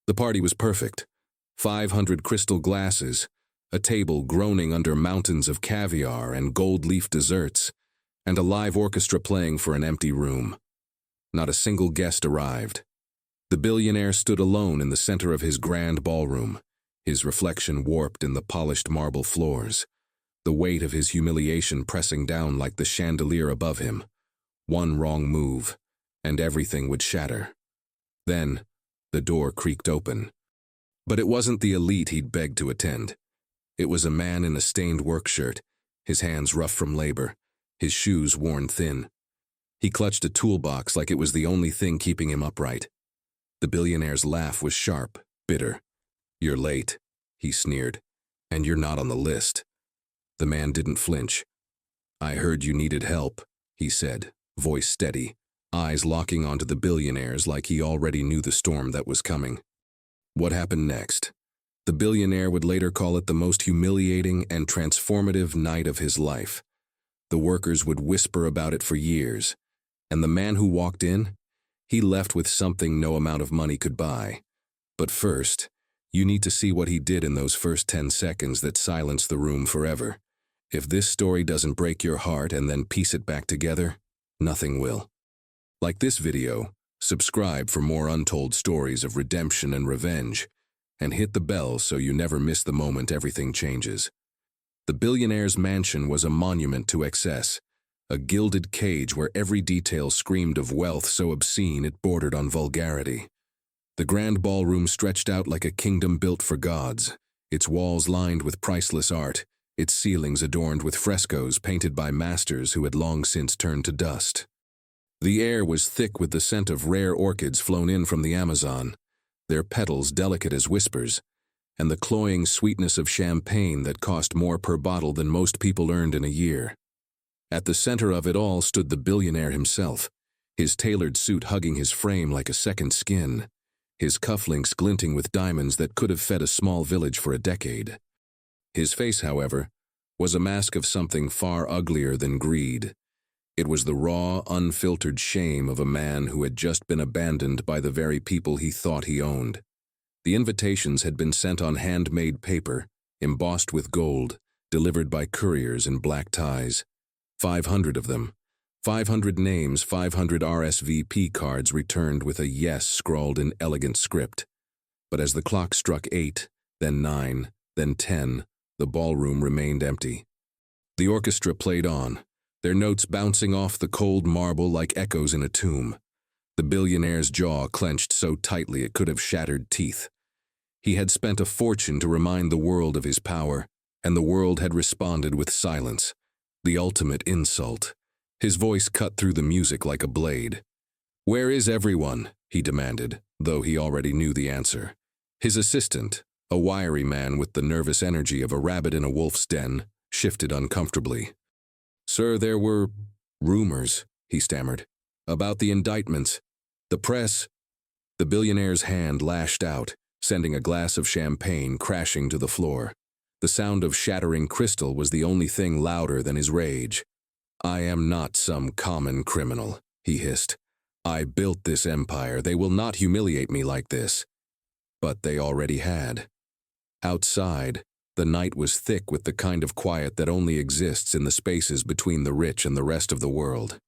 The party was perfect. 500 crystal glasses, a table groaning under mountains of caviar and gold leaf desserts, and a live orchestra playing for an empty room. Not a single guest arrived. The billionaire stood alone in the center of his grand ballroom, his reflection warped in the polished marble floors, the weight of his humiliation pressing down like the chandelier above him. One wrong move, and everything would shatter. Then, the door creaked open. But it wasn't the elite he'd begged to attend. It was a man in a stained work shirt, his hands rough from labor, his shoes worn thin. He clutched a toolbox like it was the only thing keeping him upright. The billionaire's laugh was sharp, bitter. "You're late," he sneered, "and you're not on the list." The man didn't flinch. "I heard you needed help," he said, voice steady, eyes locking onto the billionaire's like he already knew the storm that was coming. What happened next? The billionaire would later call it the most humiliating and transformative night of his life. The workers would whisper about it for years, and the man who walked in, he left with something no amount of money could buy. But first, you need to see what he did in those first 10 seconds that silenced the room forever. If this story doesn't break your heart and then piece it back together, nothing will. Like this video, subscribe for more untold stories of redemption and revenge, and hit the bell so you never miss the moment everything changes. The billionaire's mansion was a monument to excess, a gilded cage where every detail screamed of wealth so obscene it bordered on vulgarity. The grand ballroom stretched out like a kingdom built for gods, its walls lined with priceless art, its ceilings adorned with frescoes painted by masters who had long since turned to dust. The air was thick with the scent of rare orchids flown in from the Amazon, their petals delicate as whispers, and the cloying sweetness of champagne that cost more per bottle than most people earned in a year. At the center of it all stood the billionaire himself, his tailored suit hugging his frame like a second skin, his cufflinks glinting with diamonds that could have fed a small village for a decade. His face, however, was a mask of something far uglier than greed. It was the raw, unfiltered shame of a man who had just been abandoned by the very people he thought he owned. The invitations had been sent on handmade paper, embossed with gold, delivered by couriers in black ties. 500 of them. 500 names, 500 RSVP cards returned with a yes scrawled in elegant script. But as the clock struck 8, then 9, then 10, the ballroom remained empty. The orchestra played on, their notes bouncing off the cold marble like echoes in a tomb. The billionaire's jaw clenched so tightly it could have shattered teeth. He had spent a fortune to remind the world of his power, and the world had responded with silence. The ultimate insult. His voice cut through the music like a blade. "Where is everyone?" he demanded, though he already knew the answer. His assistant, a wiry man with the nervous energy of a rabbit in a wolf's den, shifted uncomfortably. "Sir, there were rumors," he stammered, "about the indictments. The press." The billionaire's hand lashed out, sending a glass of champagne crashing to the floor. The sound of shattering crystal was the only thing louder than his rage. "I am not some common criminal," he hissed. "I built this empire. They will not humiliate me like this." But they already had. Outside, the night was thick with the kind of quiet that only exists in the spaces between the rich and the rest of the world.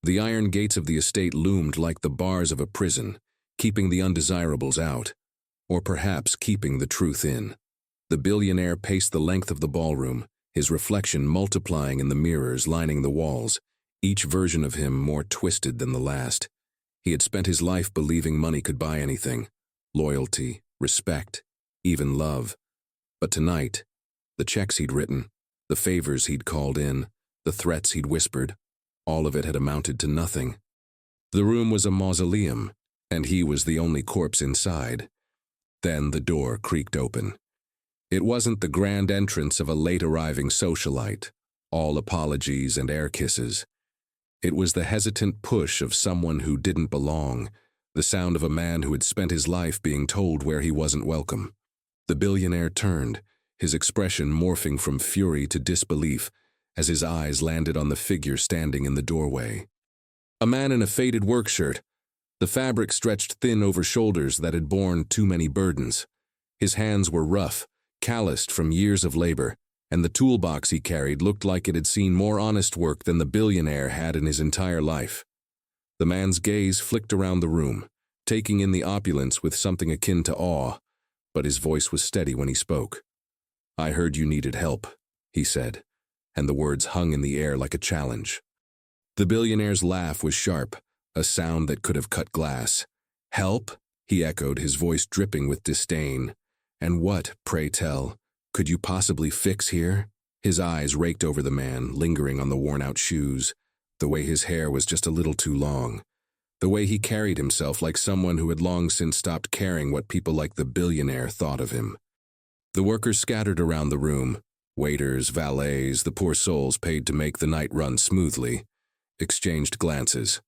The iron gates of the estate loomed like the bars of a prison, keeping the undesirables out, or perhaps keeping the truth in. The billionaire paced the length of the ballroom, his reflection multiplying in the mirrors lining the walls, each version of him more twisted than the last. He had spent his life believing money could buy anything: loyalty, respect, even love. But tonight, the checks he'd written, the favors he'd called in, the threats he'd whispered, all of it had amounted to nothing. The room was a mausoleum, and he was the only corpse inside. Then the door creaked open. It wasn't the grand entrance of a late-arriving socialite, all apologies and air kisses. It was the hesitant push of someone who didn't belong, the sound of a man who had spent his life being told where he wasn't welcome. The billionaire turned, his expression morphing from fury to disbelief as his eyes landed on the figure standing in the doorway. A man in a faded work shirt. The fabric stretched thin over shoulders that had borne too many burdens. His hands were rough, calloused from years of labor, and the toolbox he carried looked like it had seen more honest work than the billionaire had in his entire life. The man's gaze flicked around the room, taking in the opulence with something akin to awe, but his voice was steady when he spoke. "I heard you needed help," he said, and the words hung in the air like a challenge. The billionaire's laugh was sharp, a sound that could have cut glass. "Help?" he echoed, his voice dripping with disdain. "And what, pray tell, could you possibly fix here?" His eyes raked over the man, lingering on the worn-out shoes, the way his hair was just a little too long, the way he carried himself like someone who had long since stopped caring what people like the billionaire thought of him. The workers scattered around the room, waiters, valets, the poor souls paid to make the night run smoothly, exchanged glances.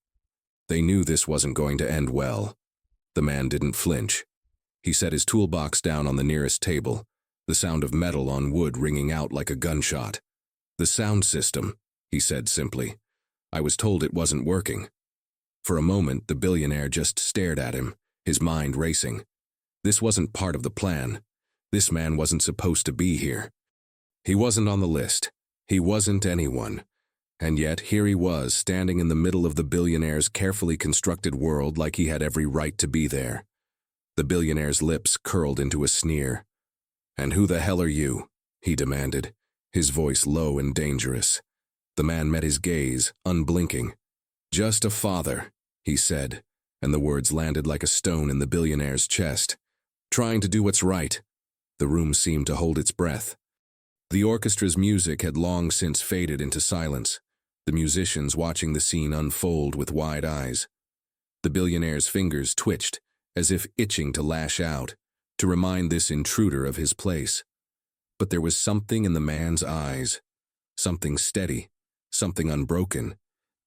They knew this wasn't going to end well. The man didn't flinch. He set his toolbox down on the nearest table, the sound of metal on wood ringing out like a gunshot. "The sound system," he said simply. "I was told it wasn't working." For a moment, the billionaire just stared at him, his mind racing. This wasn't part of the plan. This man wasn't supposed to be here. He wasn't on the list. He wasn't anyone. And yet, here he was, standing in the middle of the billionaire's carefully constructed world like he had every right to be there. The billionaire's lips curled into a sneer. "And who the hell are you?" he demanded, his voice low and dangerous. The man met his gaze, unblinking. "Just a father," he said, and the words landed like a stone in the billionaire's chest. "Trying to do what's right." The room seemed to hold its breath. The orchestra's music had long since faded into silence, the musicians watching the scene unfold with wide eyes. The billionaire's fingers twitched, as if itching to lash out, to remind this intruder of his place. But there was something in the man's eyes, something steady, something unbroken,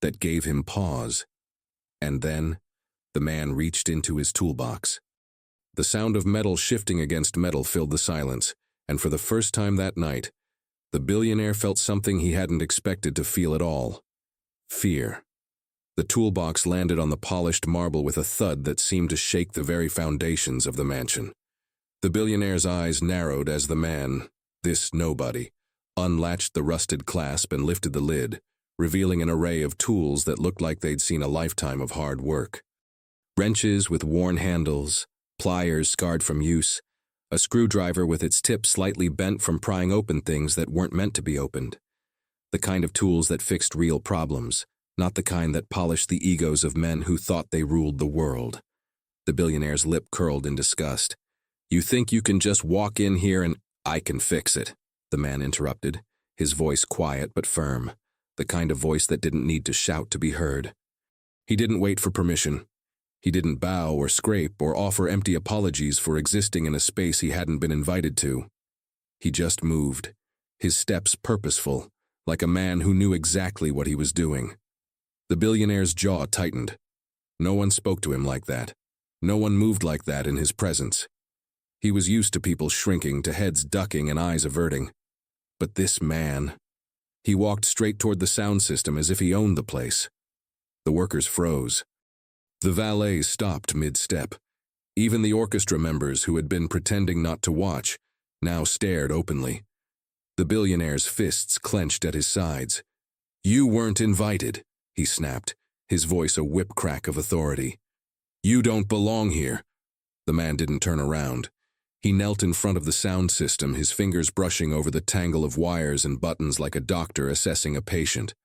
that gave him pause. And then, the man reached into his toolbox. The sound of metal shifting against metal filled the silence, and for the first time that night, the billionaire felt something he hadn't expected to feel at all: fear. The toolbox landed on the polished marble with a thud that seemed to shake the very foundations of the mansion. The billionaire's eyes narrowed as the man, this nobody, unlatched the rusted clasp and lifted the lid, revealing an array of tools that looked like they'd seen a lifetime of hard work. Wrenches with worn handles, pliers scarred from use, a screwdriver with its tip slightly bent from prying open things that weren't meant to be opened. The kind of tools that fixed real problems, not the kind that polished the egos of men who thought they ruled the world. The billionaire's lip curled in disgust. "You think you can just walk in here and—" "I can fix it," the man interrupted, his voice quiet but firm, the kind of voice that didn't need to shout to be heard. He didn't wait for permission. He didn't bow or scrape or offer empty apologies for existing in a space he hadn't been invited to. He just moved, his steps purposeful, like a man who knew exactly what he was doing. The billionaire's jaw tightened. No one spoke to him like that. No one moved like that in his presence. He was used to people shrinking, to heads ducking and eyes averting. But this man... He walked straight toward the sound system as if he owned the place. The workers froze. The valets stopped mid-step. Even the orchestra members who had been pretending not to watch now stared openly. The billionaire's fists clenched at his sides. "You weren't invited," he snapped, his voice a whip crack of authority. "You don't belong here." The man didn't turn around. He knelt in front of the sound system, his fingers brushing over the tangle of wires and buttons like a doctor assessing a patient.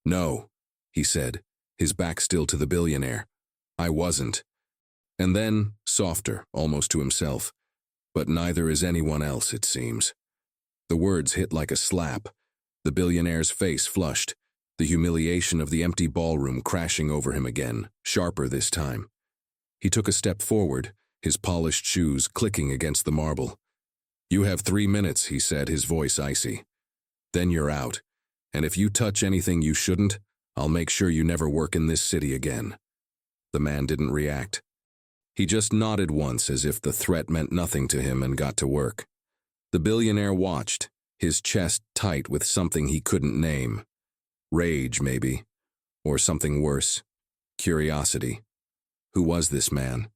"No," he said, his back still to the billionaire. "I wasn't." And then, softer, almost to himself, "But neither is anyone else, it seems." The words hit like a slap. The billionaire's face flushed, the humiliation of the empty ballroom crashing over him again, sharper this time. He took a step forward, his polished shoes clicking against the marble. "You have 3 minutes," he said, his voice icy. "Then you're out, and if you touch anything you shouldn't, I'll make sure you never work in this city again." The man didn't react. He just nodded once as if the threat meant nothing to him and got to work. The billionaire watched, his chest tight with something he couldn't name. Rage, maybe, or something worse. curiosity. Who was this man?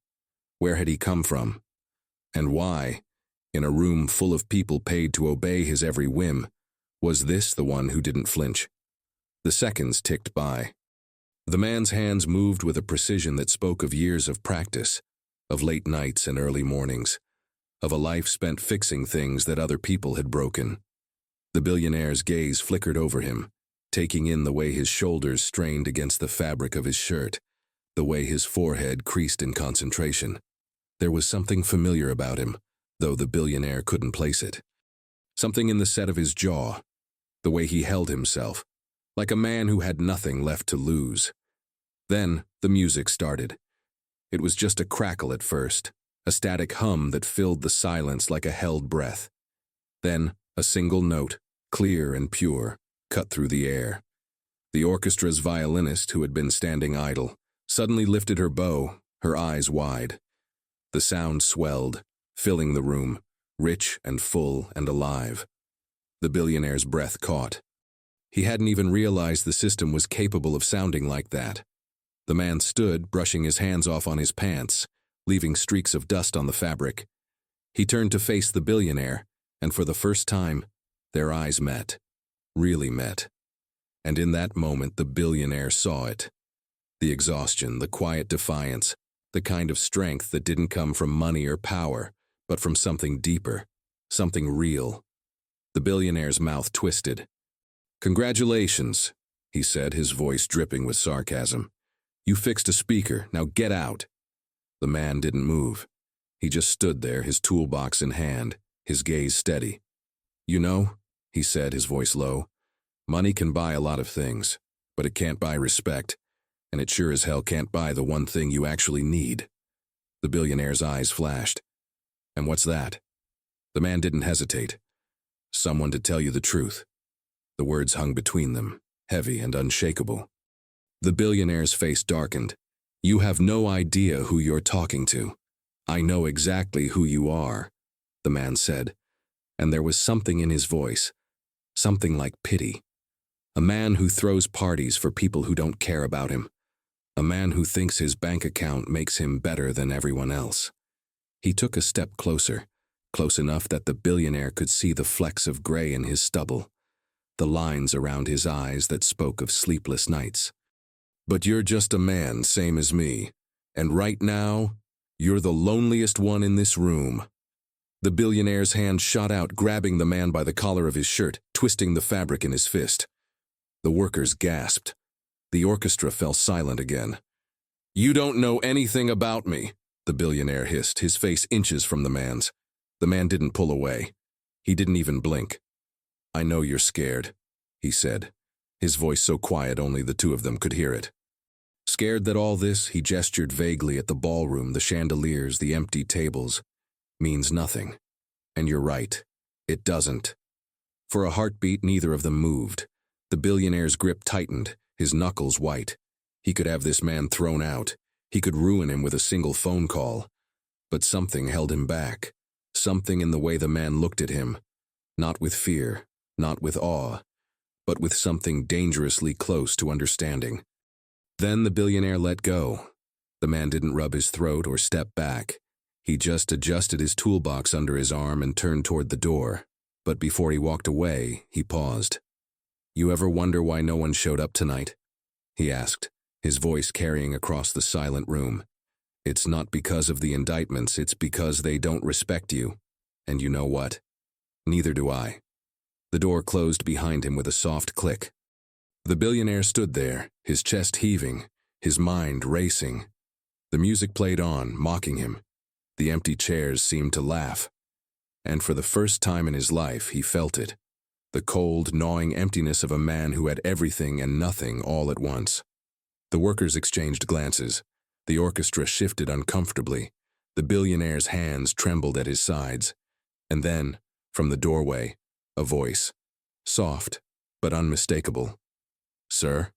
Where had he come from? And why, in a room full of people paid to obey his every whim, was this the one who didn't flinch? The seconds ticked by. The man's hands moved with a precision that spoke of years of practice, of late nights and early mornings, of a life spent fixing things that other people had broken. The billionaire's gaze flickered over him, taking in the way his shoulders strained against the fabric of his shirt, the way his forehead creased in concentration. There was something familiar about him, though the billionaire couldn't place it. Something in the set of his jaw, the way he held himself, like a man who had nothing left to lose. Then the music started. It was just a crackle at first, a static hum that filled the silence like a held breath. Then a single note, clear and pure, cut through the air. The orchestra's violinist, who had been standing idle, suddenly lifted her bow, her eyes wide. The sound swelled, filling the room, rich and full and alive. The billionaire's breath caught. He hadn't even realized the system was capable of sounding like that. The man stood, brushing his hands off on his pants, leaving streaks of dust on the fabric. He turned to face the billionaire, and for the first time, their eyes met. Really met. And in that moment, the billionaire saw it. The exhaustion, the quiet defiance, the kind of strength that didn't come from money or power, but from something deeper, something real. The billionaire's mouth twisted. "Congratulations," he said, his voice dripping with sarcasm. "You fixed a speaker, now get out." The man didn't move. He just stood there, his toolbox in hand, his gaze steady. "You know," he said, his voice low, "money can buy a lot of things, but it can't buy respect, and it sure as hell can't buy the one thing you actually need." The billionaire's eyes flashed. "And what's that?" The man didn't hesitate. "Someone to tell you the truth." The words hung between them, heavy and unshakable. The billionaire's face darkened. "You have no idea who you're talking to. I know exactly who you are," the man said, and there was something in his voice, something like pity. A man who throws parties for people who don't care about him. A man who thinks his bank account makes him better than everyone else. He took a step closer, close enough that the billionaire could see the flecks of gray in his stubble, the lines around his eyes that spoke of sleepless nights. "But you're just a man, same as me, and right now, you're the loneliest one in this room." The billionaire's hand shot out, grabbing the man by the collar of his shirt, twisting the fabric in his fist. The workers gasped. The orchestra fell silent again. "You don't know anything about me," the billionaire hissed, his face inches from the man's. The man didn't pull away. He didn't even blink. "I know you're scared," he said, his voice so quiet only the two of them could hear it. Scared that all this, he gestured vaguely at the ballroom, the chandeliers, the empty tables, means nothing. And you're right, it doesn't. For a heartbeat, neither of them moved. The billionaire's grip tightened, his knuckles white. He could have this man thrown out. He could ruin him with a single phone call. But something held him back. Something in the way the man looked at him. Not with fear, not with awe, but with something dangerously close to understanding. Then the billionaire let go. The man didn't rub his throat or step back. He just adjusted his toolbox under his arm and turned toward the door. But before he walked away, he paused. "You ever wonder why no one showed up tonight?" he asked, his voice carrying across the silent room. "It's not because of the indictments, it's because they don't respect you. And you know what? Neither do I." The door closed behind him with a soft click. The billionaire stood there, his chest heaving, his mind racing. The music played on, mocking him. The empty chairs seemed to laugh. And for the first time in his life, he felt it. The cold, gnawing emptiness of a man who had everything and nothing all at once. The workers exchanged glances. The orchestra shifted uncomfortably. The billionaire's hands trembled at his sides. And then, from the doorway, a voice. Soft, but unmistakable. "Sir?"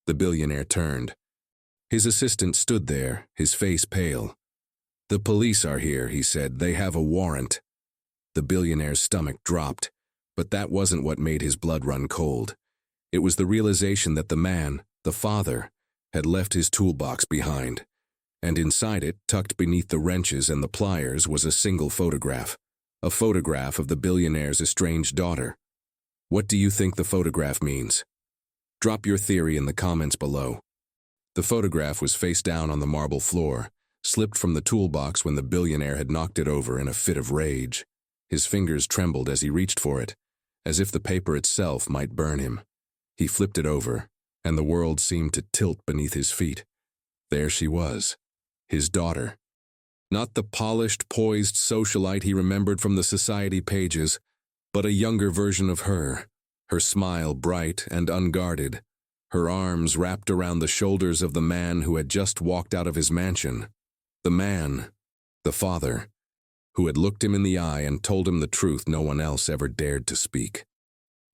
The billionaire turned. His assistant stood there, his face pale. "The police are here," he said. "They have a warrant." The billionaire's stomach dropped, but that wasn't what made his blood run cold. It was the realization that the man, the father, had left his toolbox behind, and inside it, tucked beneath the wrenches and the pliers, was a single photograph. A photograph of the billionaire's estranged daughter. What do you think the photograph means? Drop your theory in the comments below. The photograph was face down on the marble floor, slipped from the toolbox when the billionaire had knocked it over in a fit of rage. His fingers trembled as he reached for it, as if the paper itself might burn him. He flipped it over, and the world seemed to tilt beneath his feet. There she was, his daughter. Not the polished, poised socialite he remembered from the society pages, but a younger version of her smile bright and unguarded, her arms wrapped around the shoulders of the man who had just walked out of his mansion. The man, the father, who had looked him in the eye and told him the truth no one else ever dared to speak.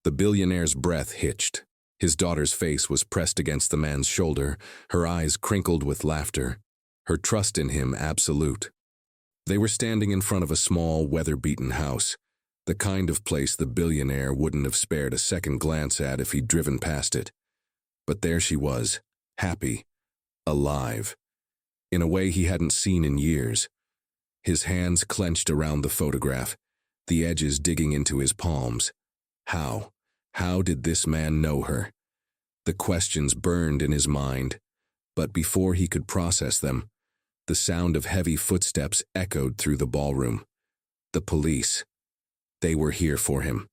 The billionaire's breath hitched. His daughter's face was pressed against the man's shoulder, her eyes crinkled with laughter, her trust in him absolute. They were standing in front of a small, weather-beaten house, the kind of place the billionaire wouldn't have spared a second glance at if he'd driven past it. But there she was, happy, alive, in a way he hadn't seen in years. His hands clenched around the photograph, the edges digging into his palms. How did this man know her? The questions burned in his mind, but before he could process them, the sound of heavy footsteps echoed through the ballroom. The police. They were here for him.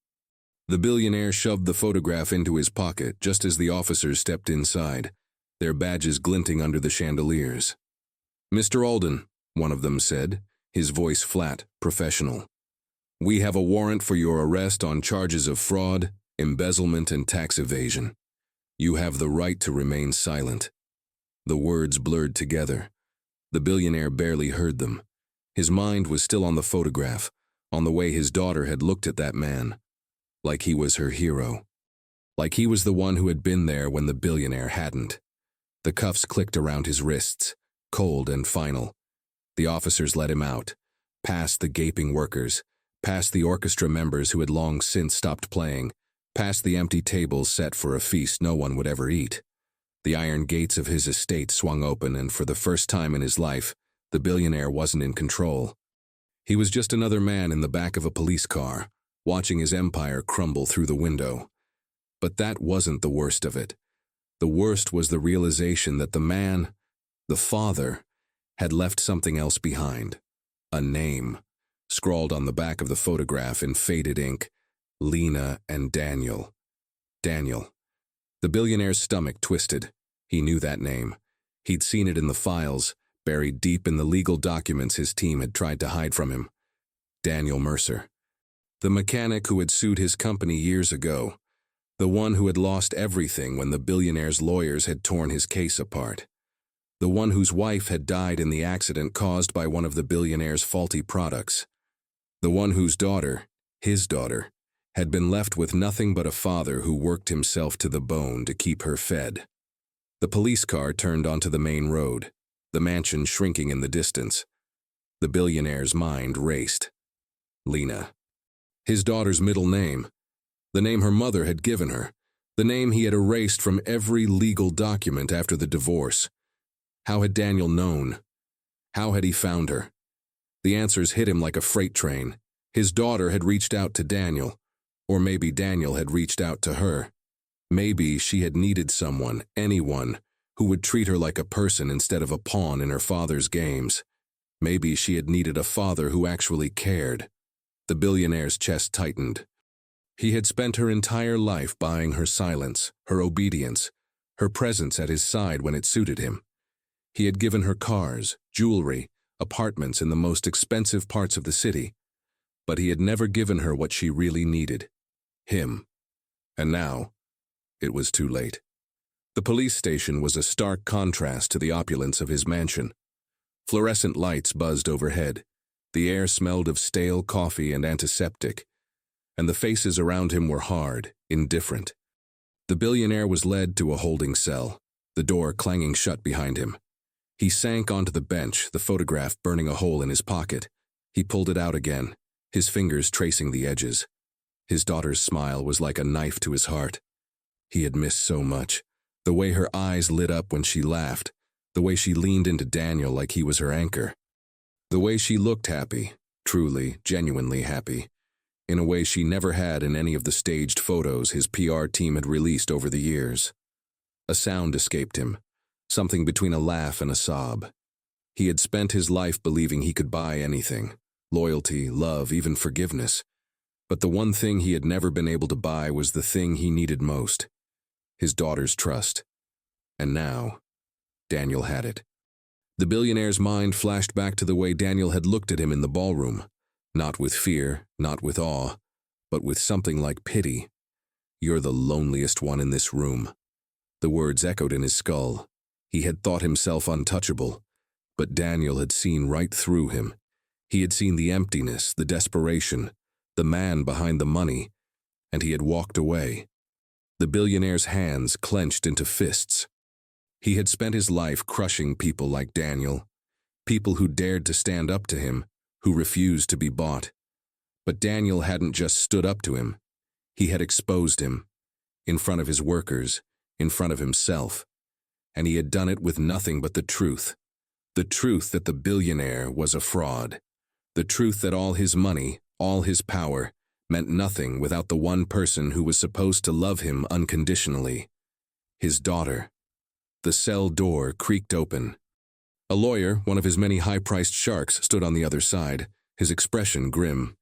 The billionaire shoved the photograph into his pocket just as the officers stepped inside, their badges glinting under the chandeliers. "Mr. Alden," one of them said, his voice flat, professional. "We have a warrant for your arrest on charges of fraud, embezzlement, and tax evasion. You have the right to remain silent." The words blurred together. The billionaire barely heard them. His mind was still on the photograph, on the way his daughter had looked at that man, like he was her hero. Like he was the one who had been there when the billionaire hadn't. The cuffs clicked around his wrists, cold and final. The officers let him out, past the gaping workers, past the orchestra members who had long since stopped playing, past the empty tables set for a feast no one would ever eat. The iron gates of his estate swung open, and for the first time in his life, the billionaire wasn't in control. He was just another man in the back of a police car, watching his empire crumble through the window. But that wasn't the worst of it. The worst was the realization that the man, the father, had left something else behind. A name, scrawled on the back of the photograph in faded ink, Lena and Daniel. Daniel. The billionaire's stomach twisted. He knew that name. He'd seen it in the files, buried deep in the legal documents his team had tried to hide from him. Daniel Mercer. The mechanic who had sued his company years ago. The one who had lost everything when the billionaire's lawyers had torn his case apart. The one whose wife had died in the accident caused by one of the billionaire's faulty products. The one whose daughter, his daughter, had been left with nothing but a father who worked himself to the bone to keep her fed. The police car turned onto the main road, the mansion shrinking in the distance. The billionaire's mind raced. Lena. His daughter's middle name. The name her mother had given her. The name he had erased from every legal document after the divorce. How had Daniel known? How had he found her? The answers hit him like a freight train. His daughter had reached out to Daniel. Or maybe Daniel had reached out to her. Maybe she had needed someone, anyone, who would treat her like a person instead of a pawn in her father's games. Maybe she had needed a father who actually cared. The billionaire's chest tightened. He had spent her entire life buying her silence, her obedience, her presence at his side when it suited him. He had given her cars, jewelry, apartments in the most expensive parts of the city, but he had never given her what she really needed. Him. And now, it was too late. The police station was a stark contrast to the opulence of his mansion. Fluorescent lights buzzed overhead. The air smelled of stale coffee and antiseptic, and the faces around him were hard, indifferent. The billionaire was led to a holding cell, the door clanging shut behind him. He sank onto the bench, the photograph burning a hole in his pocket. He pulled it out again, his fingers tracing the edges. His daughter's smile was like a knife to his heart. He had missed so much, The way her eyes lit up when she laughed, the way she leaned into Daniel like he was her anchor. The way she looked happy, truly, genuinely happy, in a way she never had in any of the staged photos his PR team had released over the years. A sound escaped him, something between a laugh and a sob. He had spent his life believing he could buy anything, loyalty, love, even forgiveness. But the one thing he had never been able to buy was the thing he needed most, his daughter's trust. And now, Daniel had it. The billionaire's mind flashed back to the way Daniel had looked at him in the ballroom, not with fear, not with awe, but with something like pity. "You're the loneliest one in this room." The words echoed in his skull. He had thought himself untouchable, but Daniel had seen right through him. He had seen the emptiness, the desperation, the man behind the money, and he had walked away. The billionaire's hands clenched into fists. He had spent his life crushing people like Daniel, people who dared to stand up to him, who refused to be bought. But Daniel hadn't just stood up to him. He had exposed him, in front of his workers, in front of himself. And he had done it with nothing but the truth that the billionaire was a fraud, the truth that all his money, all his power, meant nothing without the one person who was supposed to love him unconditionally, his daughter. The cell door creaked open. A lawyer, one of his many high-priced sharks, stood on the other side, his expression grim.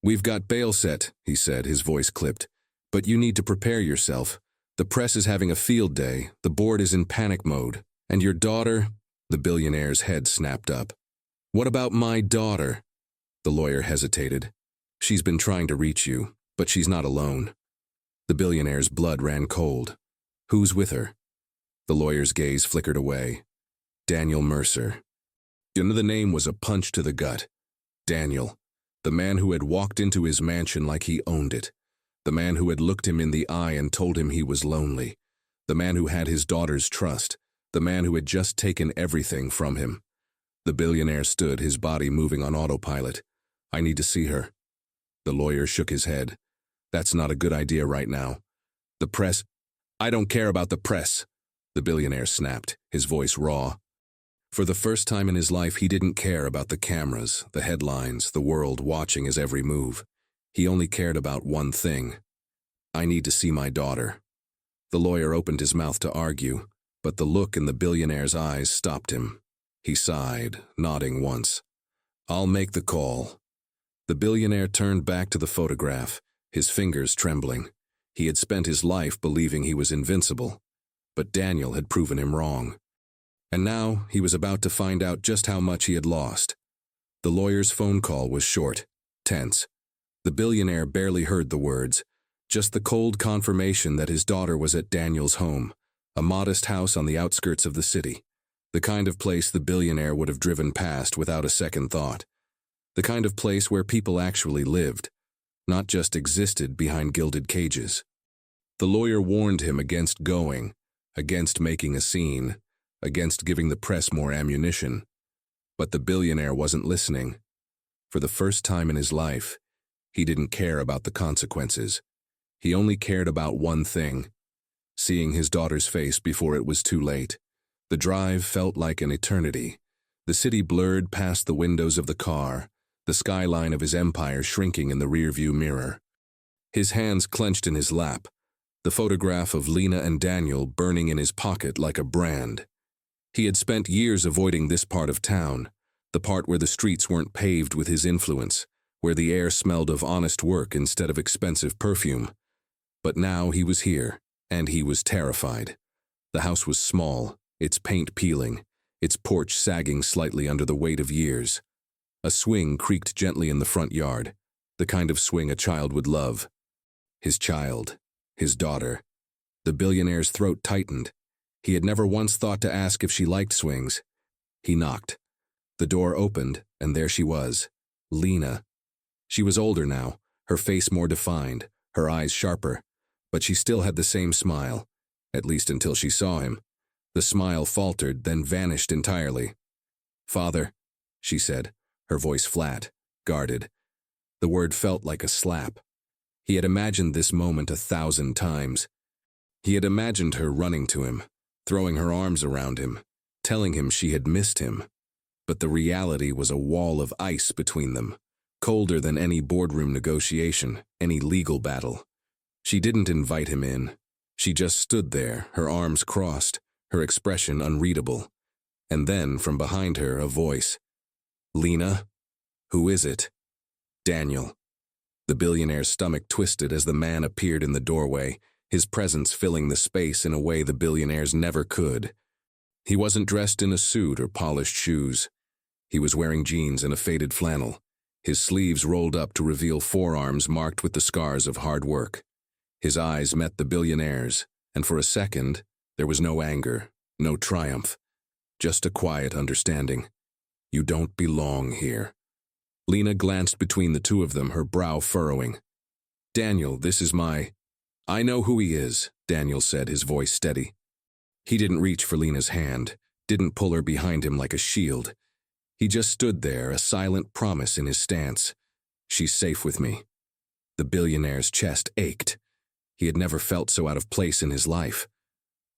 "We've got bail set," he said, his voice clipped. "But you need to prepare yourself. The press is having a field day, the board is in panic mode, and your daughter—" The billionaire's head snapped up. "What about my daughter?" The lawyer hesitated. "She's been trying to reach you, but she's not alone." The billionaire's blood ran cold. "Who's with her?" The lawyer's gaze flickered away. Daniel Mercer. The name was a punch to the gut. Daniel, the man who had walked into his mansion like he owned it, the man who had looked him in the eye and told him he was lonely, the man who had his daughter's trust, the man who had just taken everything from him. The billionaire stood, his body moving on autopilot. "I need to see her." The lawyer shook his head. "That's not a good idea right now. The press—" "I don't care about the press," the billionaire snapped, his voice raw. For the first time in his life, he didn't care about the cameras, the headlines, the world watching his every move. He only cared about one thing. "I need to see my daughter." The lawyer opened his mouth to argue, but the look in the billionaire's eyes stopped him. He sighed, nodding once. "I'll make the call." The billionaire turned back to the photograph, his fingers trembling. He had spent his life believing he was invincible, but Daniel had proven him wrong. And now he was about to find out just how much he had lost. The lawyer's phone call was short, tense. The billionaire barely heard the words, just the cold confirmation that his daughter was at Daniel's home, a modest house on the outskirts of the city, the kind of place the billionaire would have driven past without a second thought, the kind of place where people actually lived, not just existed behind gilded cages. The lawyer warned him against going, against making a scene, against giving the press more ammunition. But the billionaire wasn't listening. For the first time in his life, he didn't care about the consequences. He only cared about one thing: seeing his daughter's face before it was too late. The drive felt like an eternity. The city blurred past the windows of the car, the skyline of his empire shrinking in the rearview mirror. His hands clenched in his lap, the photograph of Lena and Daniel burning in his pocket like a brand. He had spent years avoiding this part of town, the part where the streets weren't paved with his influence, where the air smelled of honest work instead of expensive perfume. But now he was here, and he was terrified. The house was small, its paint peeling, its porch sagging slightly under the weight of years. A swing creaked gently in the front yard, the kind of swing a child would love. His child, his daughter. The billionaire's throat tightened. He had never once thought to ask if she liked swings. He knocked. The door opened, and there she was, Lena. She was older now, her face more defined, her eyes sharper, but she still had the same smile, at least until she saw him. The smile faltered, then vanished entirely. "Father," she said, her voice flat, guarded. The word felt like a slap. He had imagined this moment 1,000 times. He had imagined her running to him, throwing her arms around him, telling him she had missed him. But the reality was a wall of ice between them, colder than any boardroom negotiation, any legal battle. She didn't invite him in. She just stood there, her arms crossed, her expression unreadable. And then, from behind her, a voice. "Lena? Who is it?" "Daniel." The billionaire's stomach twisted as the man appeared in the doorway, his presence filling the space in a way the billionaires never could. He wasn't dressed in a suit or polished shoes. He was wearing jeans and a faded flannel, his sleeves rolled up to reveal forearms marked with the scars of hard work. His eyes met the billionaire's, and for a second, there was no anger, no triumph, just a quiet understanding. "You don't belong here." Lena glanced between the two of them, her brow furrowing. "Daniel, this is my—" "I know who he is," Daniel said, his voice steady. He didn't reach for Lena's hand, didn't pull her behind him like a shield. He just stood there, a silent promise in his stance. "She's safe with me." The billionaire's chest ached. He had never felt so out of place in his life.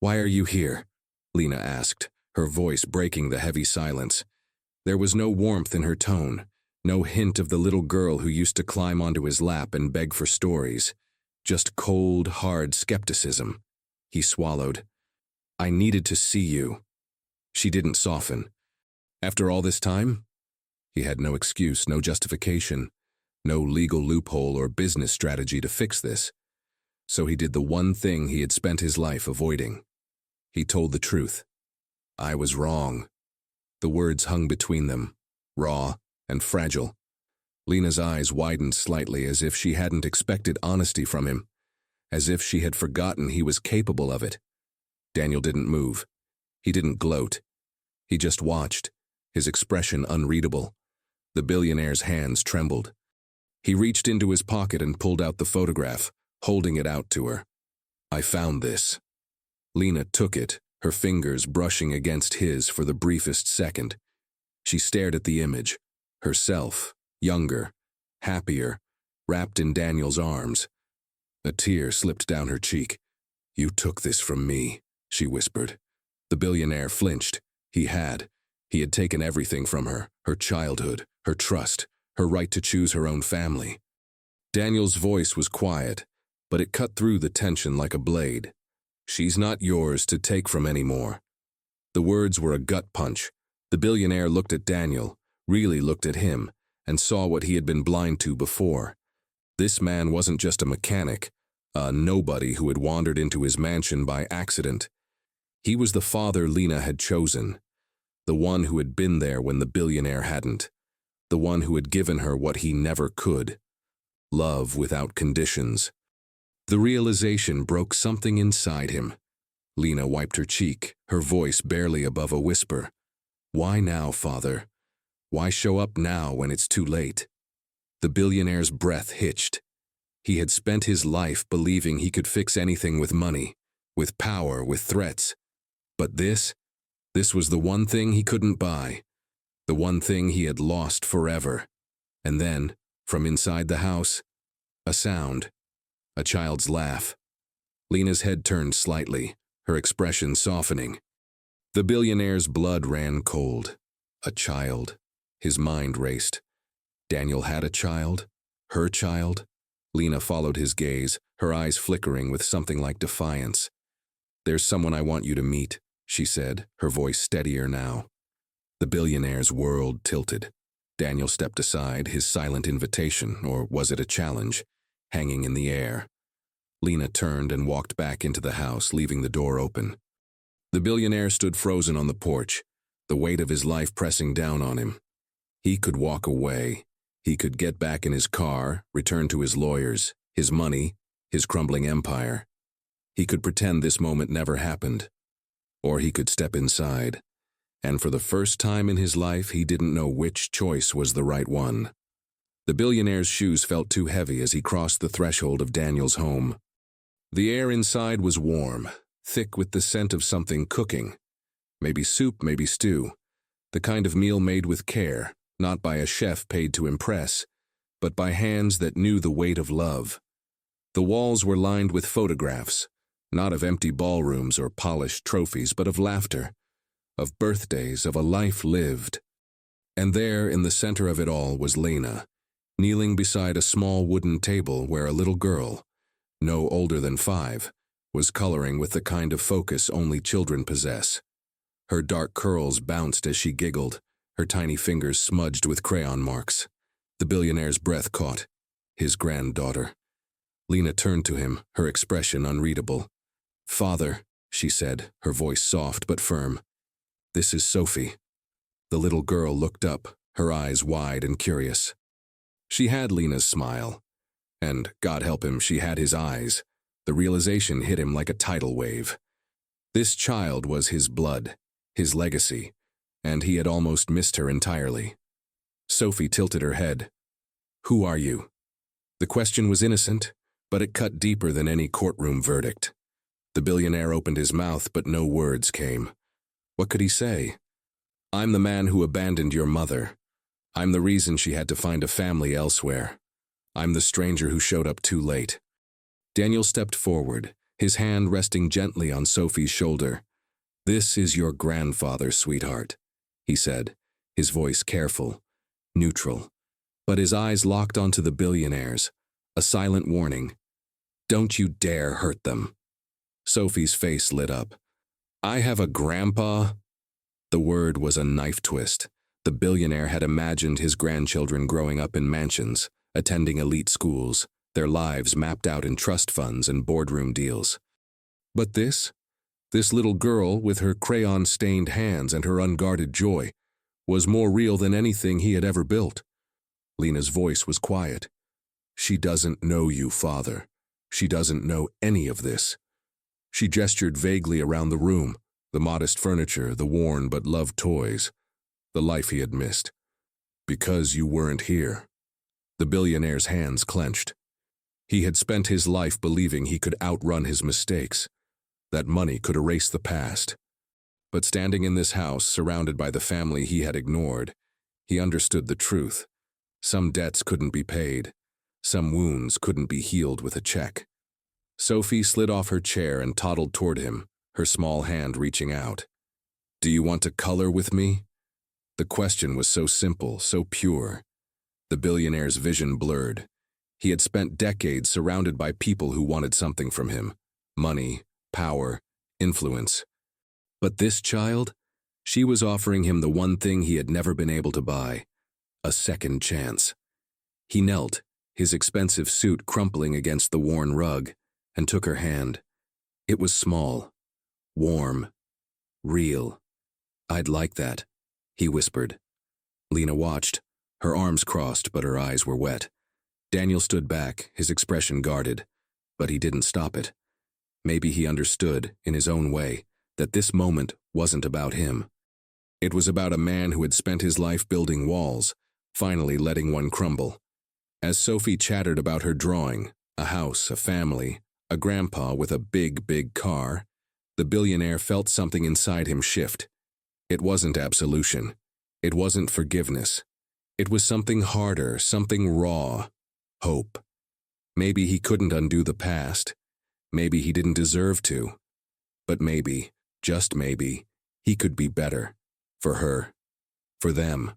"Why are you here?" Lena asked, her voice breaking the heavy silence. There was no warmth in her tone, no hint of the little girl who used to climb onto his lap and beg for stories. Just cold, hard skepticism. He swallowed. "I needed to see you." She didn't soften. "After all this time?" He had no excuse, no justification, no legal loophole or business strategy to fix this. So he did the one thing he had spent his life avoiding. He told the truth. "I was wrong." The words hung between them, raw and fragile. Lena's eyes widened slightly, as if she hadn't expected honesty from him, as if she had forgotten he was capable of it. Daniel didn't move. He didn't gloat. He just watched, his expression unreadable. The billionaire's hands trembled. He reached into his pocket and pulled out the photograph, holding it out to her. "I found this." Lena took it, her fingers brushing against his for the briefest second. She stared at the image, herself, younger, happier, wrapped in Daniel's arms. A tear slipped down her cheek. "You took this from me," she whispered. The billionaire flinched. He had. He had taken everything from her, her childhood, her trust, her right to choose her own family. Daniel's voice was quiet, but it cut through the tension like a blade. "She's not yours to take from anymore." The words were a gut punch. The billionaire looked at Daniel, really looked at him, and saw what he had been blind to before. This man wasn't just a mechanic, a nobody who had wandered into his mansion by accident. He was the father Lena had chosen, the one who had been there when the billionaire hadn't, the one who had given her what he never could. Love without conditions. The realization broke something inside him. Lena wiped her cheek, her voice barely above a whisper. "Why now, Father? Why show up now when it's too late?" The billionaire's breath hitched. He had spent his life believing he could fix anything with money, with power, with threats. But this was the one thing he couldn't buy, the one thing he had lost forever. And then, from inside the house, a sound. A child's laugh. Lena's head turned slightly, her expression softening. The billionaire's blood ran cold. A child. His mind raced. Daniel had a child? Her child? Lena followed his gaze, her eyes flickering with something like defiance. "There's someone I want you to meet," she said, her voice steadier now. The billionaire's world tilted. Daniel stepped aside, his silent invitation, or was it a challenge, hanging in the air. Lena turned and walked back into the house, leaving the door open. The billionaire stood frozen on the porch, the weight of his life pressing down on him. He could walk away. He could get back in his car, return to his lawyers, his money, his crumbling empire. He could pretend this moment never happened. Or he could step inside. And for the first time in his life, he didn't know which choice was the right one. The billionaire's shoes felt too heavy as he crossed the threshold of Daniel's home. The air inside was warm, thick with the scent of something cooking. Maybe soup, maybe stew. The kind of meal made with care, not by a chef paid to impress, but by hands that knew the weight of love. The walls were lined with photographs, Not of empty ballrooms or polished trophies, but of laughter, of birthdays, of a life lived. And there, in the center of it all, was Lena, kneeling beside a small wooden table where a little girl, no older than 5, was coloring with the kind of focus only children possess. Her dark curls bounced as she giggled, her tiny fingers smudged with crayon marks. The billionaire's breath caught. His granddaughter. Lena turned to him, her expression unreadable. "Father," she said, her voice soft but firm. "This is Sophie." The little girl looked up, her eyes wide and curious. She had Lena's smile. And, God help him, she had his eyes. The realization hit him like a tidal wave. This child was his blood, his legacy, and he had almost missed her entirely. Sophie tilted her head. "Who are you?" The question was innocent, but it cut deeper than any courtroom verdict. The billionaire opened his mouth, but no words came. What could he say? "I'm the man who abandoned your mother. I'm the reason she had to find a family elsewhere. I'm the stranger who showed up too late." Daniel stepped forward, his hand resting gently on Sophie's shoulder. "This is your grandfather, sweetheart," he said, his voice careful, neutral. But his eyes locked onto the billionaire's, a silent warning. "Don't you dare hurt them." Sophie's face lit up. "I have a grandpa?" The word was a knife twist. The billionaire had imagined his grandchildren growing up in mansions, attending elite schools, their lives mapped out in trust funds and boardroom deals. But this little girl with her crayon-stained hands and her unguarded joy, was more real than anything he had ever built. Lena's voice was quiet. "She doesn't know you, Father. She doesn't know any of this." She gestured vaguely around the room, the modest furniture, the worn but loved toys, the life he had missed. "Because you weren't here." The billionaire's hands clenched. He had spent his life believing he could outrun his mistakes, that money could erase the past. But standing in this house, surrounded by the family he had ignored, he understood the truth. Some debts couldn't be paid. Some wounds couldn't be healed with a check. Sophie slid off her chair and toddled toward him, her small hand reaching out. "Do you want to color with me?" The question was so simple, so pure. The billionaire's vision blurred. He had spent decades surrounded by people who wanted something from him. Money, power, influence. But this child? She was offering him the one thing he had never been able to buy. A second chance. He knelt, his expensive suit crumpling against the worn rug, and took her hand. It was small, warm, real. "I'd like that," he whispered. Lena watched, her arms crossed but her eyes were wet. Daniel stood back, his expression guarded, but he didn't stop it. Maybe he understood, in his own way, that this moment wasn't about him. It was about a man who had spent his life building walls, finally letting one crumble. As Sophie chattered about her drawing, a house, a family, a grandpa with a big, big car, the billionaire felt something inside him shift. It wasn't absolution. It wasn't forgiveness. It was something harder, something raw. Hope. Maybe he couldn't undo the past. Maybe he didn't deserve to. But maybe, just maybe, he could be better. For her. For them.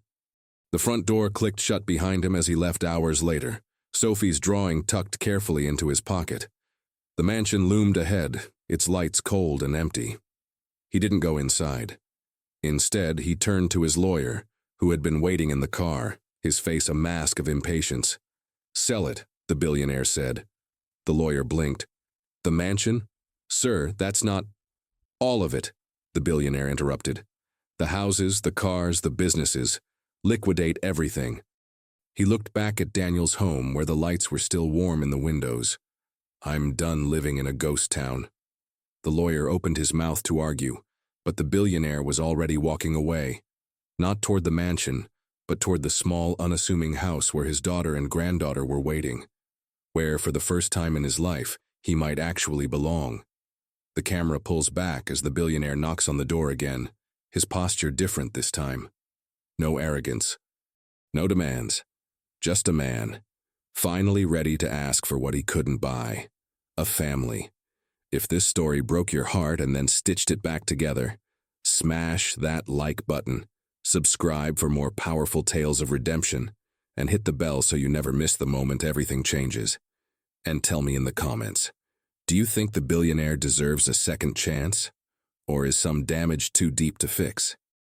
The front door clicked shut behind him as he left hours later, Sophie's drawing tucked carefully into his pocket. The mansion loomed ahead, its lights cold and empty. He didn't go inside. Instead, he turned to his lawyer, who had been waiting in the car, his face a mask of impatience. "Sell it," the billionaire said. The lawyer blinked. "The mansion? Sir, that's not—" "All of it," the billionaire interrupted. "The houses, the cars, the businesses. Liquidate everything." He looked back at Daniel's home where the lights were still warm in the windows. "I'm done living in a ghost town." The lawyer opened his mouth to argue, but the billionaire was already walking away. Not toward the mansion, but toward the small, unassuming house where his daughter and granddaughter were waiting. Where, for the first time in his life, he might actually belong. The camera pulls back as the billionaire knocks on the door again, his posture different this time. No arrogance. No demands. Just a man, finally ready to ask for what he couldn't buy. A family. If this story broke your heart and then stitched it back together, smash that like button, subscribe for more powerful tales of redemption, and hit the bell so you never miss the moment everything changes. And tell me in the comments, do you think the billionaire deserves a second chance? Or is some damage too deep to fix?